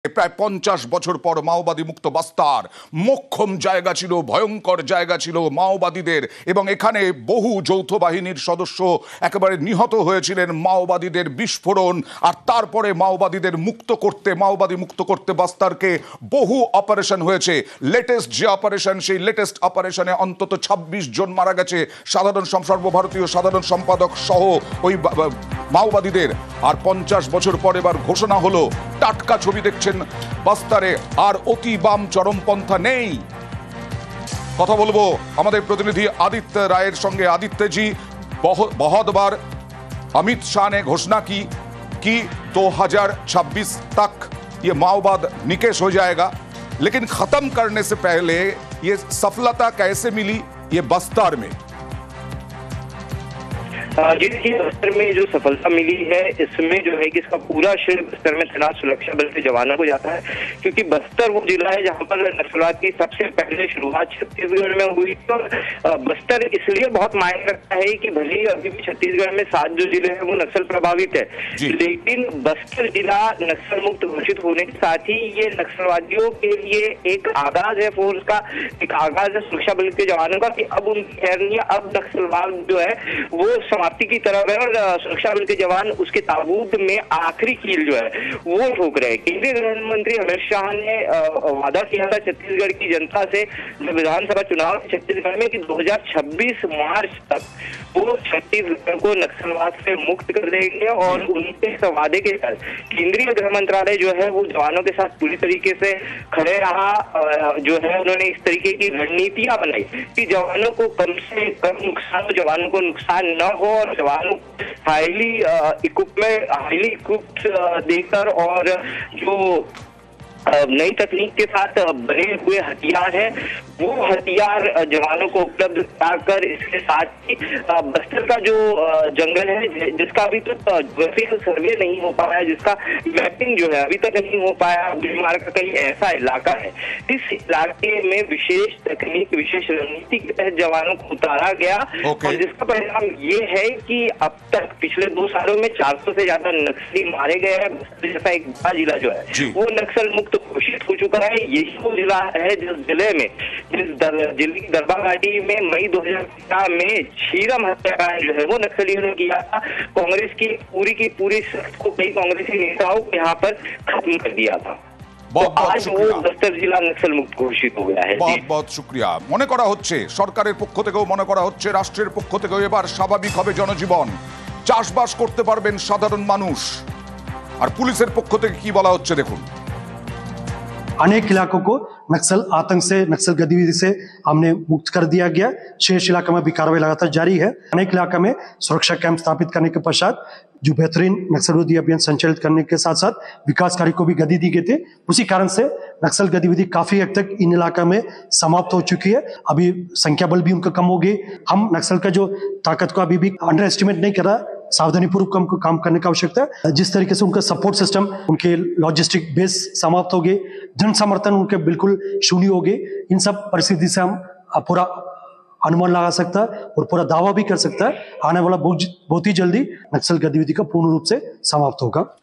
প্রায় 50 বছর পর মাওবাদী মুক্ত বাস্তার মোক্ষম জায়গা ছিল, ভয়ঙ্কর জায়গা ছিল মাওবাদীদের, এবং এখানে বহু যৌথ বাহিনীর সদস্য একেবারে নিহত হয়েছিলেন মাওবাদীদের বিস্ফোরণ। আর তারপরে মাওবাদী মুক্ত করতে বাস্তারকে বহু অপারেশন হয়েছে। লেটেস্ট যে অপারেশন, সেই লেটেস্ট অপারেশনে অন্তত 26 জন মারা গেছে, সর্বভারতীয় সাধারণ সম্পাদক সহ ওই মাওবাদীদের। আর 50 বছর পর এবার ঘোষণা হলো, টাটকা ছবি দেখছেন বাস্তারে, আর অতি বাম চরমপন্থা নেই। কথা বলবো আমাদের প্রতিনিধि आदित्य राय संगे। आदित्य जी, बहुत बार अमित शाह ने घोषणा की कि 2026 तक ये माओवाद निकेश हो जाएगा, लेकिन खत्म करने से पहले ये सफलता कैसे मिली ये बस्तर में? जी देखिए, बस्तर में जो सफलता मिली है इसमें जो है कि इसका पूरा श्रेय बस्तर में तैनात सुरक्षा बल के जवानों को जाता है, क्योंकि बस्तर वो जिला है जहां पर नक्सलवाद की सबसे पहले शुरुआत छत्तीसगढ़ में हुई थी। और बस्तर इसलिए बहुत मायने रखता है कि भले ही अभी भी छत्तीसगढ़ में 7 जो जिले हैं वो नक्सल प्रभावित है, लेकिन बस्तर जिला नक्सल मुक्त घोषित होने के साथ ही ये नक्सलवादियों के लिए एक आगाज है, फोर्स का एक आगाज है सुरक्षा बल के जवानों का, कि अब उनकी खैर नहीं है, अब नक्सलवाद जो है वो समाप्ति की तरफ है। और सुरक्षा बल के जवान उसके ताबूत में आखिरी कील जो है वो ठोक रहे हैं। केंद्रीय गृह मंत्री अमित शाह ने वादा किया था छत्तीसगढ़ की जनता से विधानसभा चुनाव छत्तीसगढ़ में कि 2026 मार्च तक वो छत्तीसगढ़ को नक्सलवाद से मुक्त कर देंगे। और उनके इस वादे के तहत केंद्रीय गृह मंत्रालय जो है वो जवानों के साथ पूरी तरीके से खड़े रहा। जो है उन्होंने इस तरीके की रणनीतियां बनाई कि जवानों को कम से कम नुकसान हो, जवानों को नुकसान न हो, और जवानों हाईली इक्विप्ड देकर और जो नई तकनीक के साथ बने हुए हथियार हैं वो हथियार जवानों को उपलब्ध कराकर, इसके साथ ही बस्तर का जो जंगल है जिसका अभी तक ज्योग्राफिकल सर्वे नहीं हो पाया, जिसका मैपिंग जो है अभी तक नहीं हो पाया, बीमार का कहीं ऐसा इलाका है, इस इलाके में विशेष तकनीक विशेष रणनीति के तहत जवानों को उतारा गया। और जिसका परिणाम ये है कि अब तक पिछले 2 सालों में 400 से ज्यादा नक्सली मारे गए हैं। बस्तर जैसा एक बड़ा जिला जो है वो नक्सल मुक्त घोषित हो चुका है। यही वो जिला है जिस जिले की दरबार घाटी में मई 2015 में छीरम हत्याकांड जो है वो नक्सलियों ने किया था। कांग्रेस की पूरी सख्त को कई कांग्रेसी नेताओं को यहाँ पर खत्म कर दिया था। आज वो बस्तर जिला नक्सल मुक्त घोषित हो गया है। बहुत शुक्रिया। মনে করা হচ্ছে সরকারের পক্ষ থেকেও, মনে করা হচ্ছে রাষ্ট্রের পক্ষ থেকেও, এবার স্বাভাবিক হবে জনজীবন, চাষবাস করতে পারবেন সাধারণ মানুষ। আর পুলিশের পক্ষ থেকে কি বলা হচ্ছে দেখুন। अनेक इलाकों को नक्सल आतंक से, नक्सल गतिविधि से हमने मुक्त कर दिया गया। शेष इलाकों में भी कार्रवाई लगातार जारी है। अनेक इलाका में सुरक्षा कैंप स्थापित करने के पश्चात जो बेहतरीन नक्सल विरोधी अभियान संचालित करने के साथ साथ विकास कार्य को भी गति दी गई थी। उसी कारण से नक्सल गतिविधि काफी हद तक इन इलाका में समाप्त हो चुकी है। अभी संख्या बल भी उनका कम हो गई। हम नक्सल का जो ताकत को अभी भी अंडर एस्टिमेट नहीं कर रहा, सावधानी पूर्वक हमको काम करने का आवश्यकता है। जिस तरीके से उनका सपोर्ट सिस्टम, उनके लॉजिस्टिक बेस समाप्त हो गए, जन समर्थन उनके बिल्कुल शून्य हो गए। इन सब परिस्थिति से हम पूरा अनुमान लगा सकता है और पूरा दावा भी कर सकता है आने वाला बहुत ही जल्दी नक्सल गतिविधि का पूर्ण रूप से समाप्त होगा।